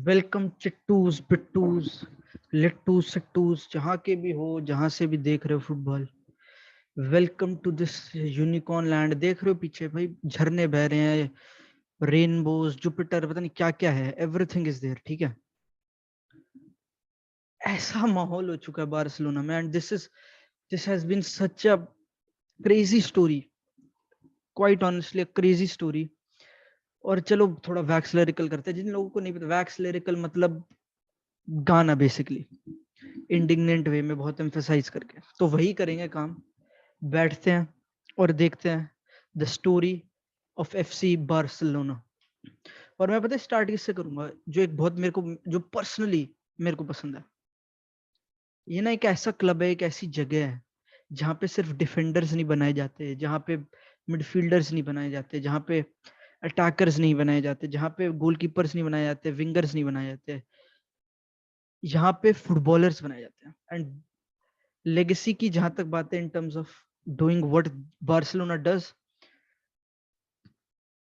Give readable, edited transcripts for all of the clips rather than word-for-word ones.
Welcome चिट्टूस बिट्टूस लिट्टूस सिट्टूस जहाँ के भी हो, जहाँ से भी देख रहे हो football. Welcome to this unicorn land. देख रहे हो पीछे भाई झरने बह रहे हैं, रेनबोज, जुपिटर, पता नहीं क्या क्या है, एवरीथिंग इज देयर। ठीक है, ऐसा माहौल हो चुका है बार्सिलोना में, and this has been such a crazy story, quite honestly crazy story. और चलो थोड़ा वैक्स लिरिकल करते हैं। जिन लोगों को नहीं पता, वैक्स लिरिकल मतलब गाना बेसिकली, इंडिग्नेंट वे में बहुत एम्फेसाइज करके, तो वही करेंगे काम। बैठते हैं और देखते हैं the story of FC Barcelona. और मैं पता है स्टार्ट किससे करूंगा, जो एक बहुत मेरे को, जो पर्सनली मेरे को पसंद है। ये ना एक ऐसा क्लब है, एक ऐसी जगह है जहाँ पे सिर्फ डिफेंडर्स नहीं बनाए जाते, जहाँ पे मिडफील्डर्स नहीं बनाए जाते, जहाँ पे अटैकर्स नहीं बनाए जाते, जहाँ पे गोलकीपर्स नहीं बनाए जाते, विंगर्स नहीं बनाए जाते, यहाँ पे फुटबॉलर्स बनाए जाते हैं। एंड लेगेसी की जहां तक बात है, in terms of doing what Barcelona does,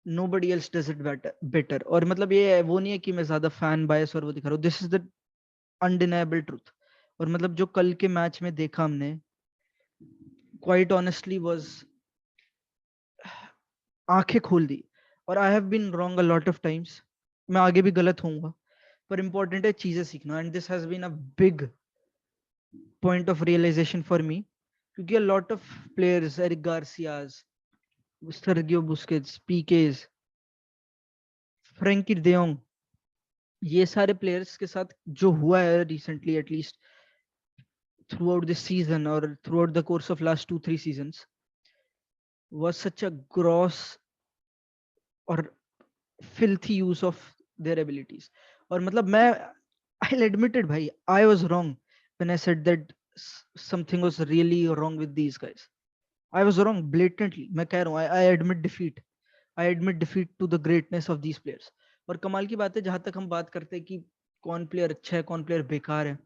nobody else does it better. और मतलब ये वो नहीं है कि मैं ज्यादा फैन बायस और वो दिखा रहा हूँ, this is the undeniable truth. और मतलब जो कल के मैच में देखा हमने, क्वाइट ऑनेस्टली वाज, आंखें खोल दी। और I have been wrong a lot of times, मैं आगे भी गलत होऊंगा, पर इंपॉर्टेंट है चीजें सीखना, and this has been a big point of realisation for me. क्योंकि a lot of players, Eric Garcias, Sergio Busquets, Piqués, Frenkie de Jong, ये सारे प्लेयर्स के साथ जो हुआ है recently, at least throughout this season और throughout the course of last 2-3 seasons, was such a gross और filthy use of their abilities. और मतलब मैं, I'll admit it भाई, I was wrong when I said that something was really wrong with these guys. I was wrong blatantly. मैं कह रहा हूँ, I admit defeat. I admit defeat to the greatness of these players. और कमाल की बात है, जहां तक हम बात करते हैं कि कौन प्लेयर अच्छा है कौन प्लेयर बेकार है,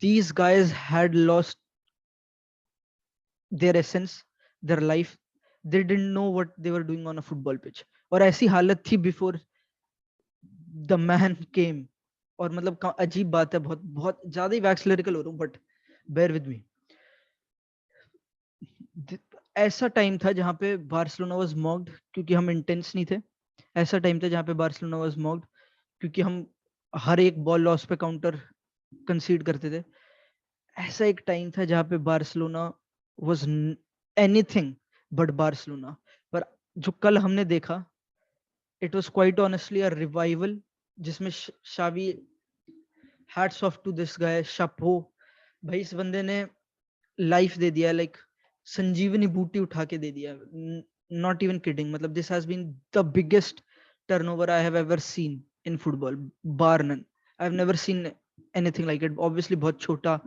these guys had lost their essence, their life. They didn't know what they were doing on a football pitch. और ऐसी हालत थी before the man came. और मतलब अजीब बात है, बहुत बहुत ज्यादा ही वैक्स लिरिकल हो रहा हूँ, बट बेयर विद मी। ऐसा टाइम था जहां पे बार्सिलोना वाज मॉक्ड क्योंकि हम इंटेंस नहीं थे। ऐसा टाइम था जहां पे बार्सिलोना वाज मॉक्ड क्योंकि हम हर एक बॉल लॉस पे काउंटर कंसीड करते थे। ऐसा एक टाइम था जहां पे Barcelona was anything but Barcelona. पर जो कल हमने देखा, it was quite honestly a revival, जिसमें Xavi, hats off to this guy, chapeau. भाई इस बंदे ने लाइफ दे दिया, लाइक संजीवनी बूटी उठा के दे दिया। नॉट इवन किडिंग, मतलब this has been the biggest turnover I have ever seen in football, bar none. I have never seen anything like it. Obviously बहुत छोटा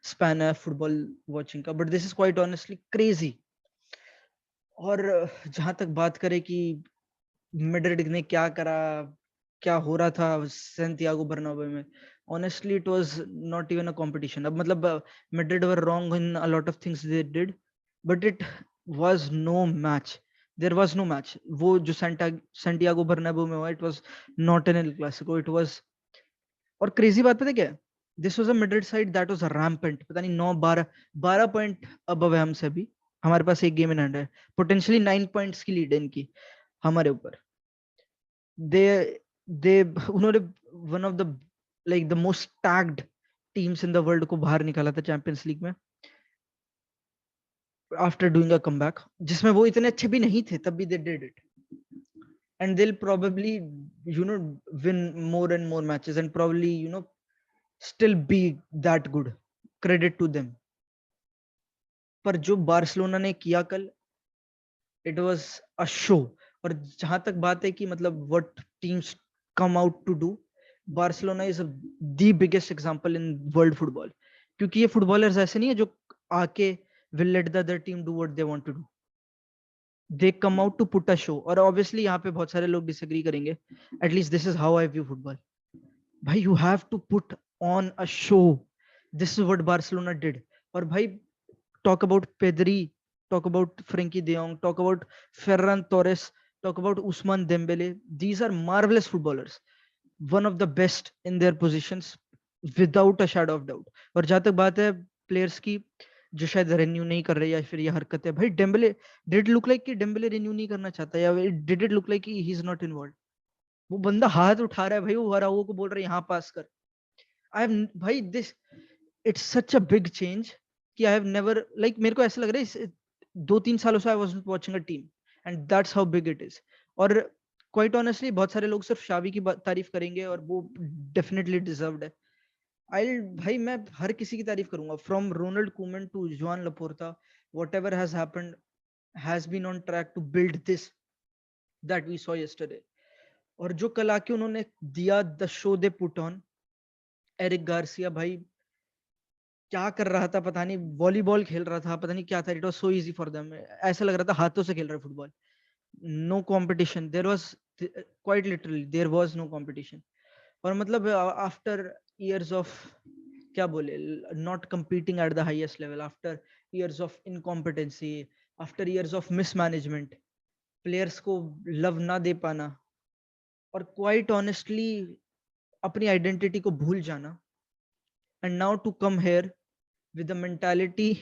स्पैन है फुटबॉल वॉचिंग का, but this is quite honestly crazy. और जहां तक बात करें कि मैड्रिड ने क्या करा, क्या हो रहा था सैंटियागो बर्नाबे में, honestly it was not even a competition. अब मतलब Madrid were wrong in a lot of things they did, but it was no match. There was no match. वो जो सैंटियागो बर्नाबे में हुआ, it was not an El Clasico, it was। और crazy बात पता है क्या है, this was a Madrid side that was rampant, पता नहीं 9-12 पॉइंट अब है हमसे अभी। हमारे पास एक गेम इन हैंड है, पोटेंशियली 9 पॉइंट्स की लीड है इनकी हमारे ऊपर। दे दे उन्होंने one of the, like the most tagged teams in the world को बाहर निकाला था चैंपियंस लीग में, आफ्टर डूइंग अ कमबैक, जिसमें वो इतने अच्छे भी नहीं थे तब भी they did it. And they'll probably, you know, win more and more matches and probably, you know, still be that good. Credit to them. पर जो बार्सिलोना ने किया कल, इट वाज अ शो। और जहां तक बात है कि मतलब what teams come out to do, Barcelona is the biggest example in world football. क्योंकि ये फुटबॉलर्स ऐसे नहीं है जो आके will let the other team do what they want to do, they come out to put a show. और obviously यहाँ पे बहुत सारे लोग डिसएग्री करेंगे, at least this is how I view football. भाई you have to put on a show, this is what Barcelona did. और भाई talk about Pedri, talk about Frankie De Jong, talk about Ferran Torres, talk about Usman Dembele. These are marvelous footballers. one of the best in their positions without a shadow of doubt. और जहां तक बात है players की जो शायद renew नहीं कर रहे या फिर ये हरकत है, भाई डेम्बले डिड लुक लाइक कि डेम्बले रिन्यू नहीं करना चाहता, या डिड इट लुक लाइक कि ही इज नॉट इन्वॉल्व? वो बंदा हाथ उठा रहा है भाई, वो वराओ को बोल रहा है यहाँ पास कर। आई हैव भाई this, it's such a big change कि आई हैव नेवर लाइक, मेरे को ऐसा लग रहा है 2-3 सालों से I wasn't watching a team, and that's how big it is. और क्वाइट ऑनेस्टली बहुत सारे लोग सिर्फ शावी की तारीफ करेंगे और वो डेफिनेटली डिजर्व्ड है। आई भाई मैं हर किसी की तारीफ करूंगा, from Ronald Koeman to Juan Laporta, whatever has happened has been on track to build this that we saw yesterday. और जो कल आके उन्होंने दिया, the show they put on, Eric Garcia भाई क्या कर रहा था पता नहीं, वॉलीबॉल खेल रहा था, पता नहीं क्या था, it was so easy for them, ऐसा लग रहा था हाथों से खेल रहे football. No competition, there was quite literally there was no competition. और मतलब आफ्टर ईयर्स ऑफ क्या बोले, not competing at the highest level, after years of incompetency, after years of mismanagement, players को लव ना दे पाना, और क्वाइट ऑनेस्टली अपनी आइडेंटिटी को भूल जाना, and now to come here with the mentality.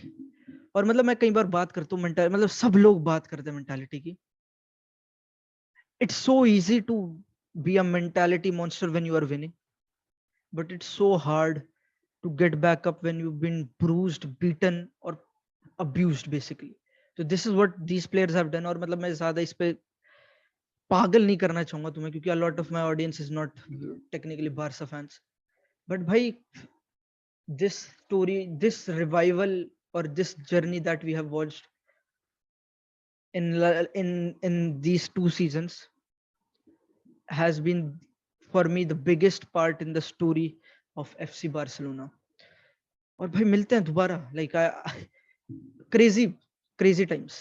और मतलब मैं कई बार बात करता हूँ मेंटालिटी, मतलब सब लोग बात करते हैं मेंटालिटी की। It's so easy to be a mentality monster when you are winning, but it's so hard to get back up when you've been bruised, beaten or abused basically. So this is what these players have done। और मतलब मैं ज्यादा इस पे पागल नहीं करना चाहूंगा तुम्हें, क्योंकि a lot of my audience is not technically Barca fans, but भाई this story, this revival or this journey that we have watched in these 2 seasons has been for me the biggest part in the story of FC Barcelona। और भाई मिलते हैं दोबारा, like crazy crazy times.